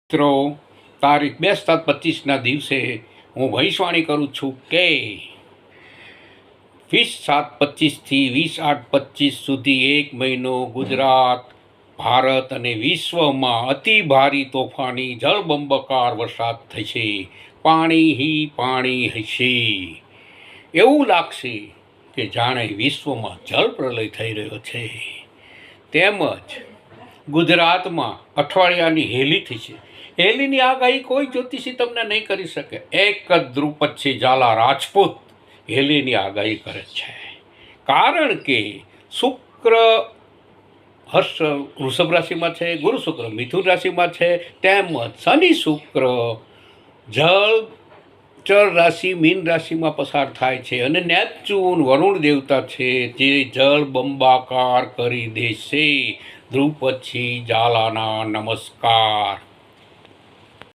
મિત્રો, તારીખ 2/7/25ના દિવસે હું ભવિષ્યવાણી કરું છું કે 20/7/25થી 20/8/25 સુધી એક મહિનો ગુજરાત, ભારત અને વિશ્વમાં અતિ ભારે તોફાની જળબંબાકાર વરસાદ થશે. પાણી પાણી હશે. એવું લાગશે કે જાણે વિશ્વમાં જળ પ્રલય થઈ રહ્યો છે. તેમજ ગુજરાતમાં અઠવાડિયાની હેલી થશે. હેલીની આગાહી કોઈ જ્યોતિષી તમને નહીં કરી શકે. એક જ દ્રુપદ છે ઝાલા રાજપૂત હેલીની આગાહી કરે છે. કારણ કે શુક્ર વૃષભ રાશિમાં છે, ગુરુ શુક્ર મિથુન રાશિમાં છે, તેમજ શનિ શુક્ર જળ રાશિ મીન રાશિમાં પસાર થાય છે અને નેપચ્યુન વરુણ દેવતા છે જે જળ બંબાકાર કરી દેશે. ધ્રુપદ ઝાલાના નમસ્કાર.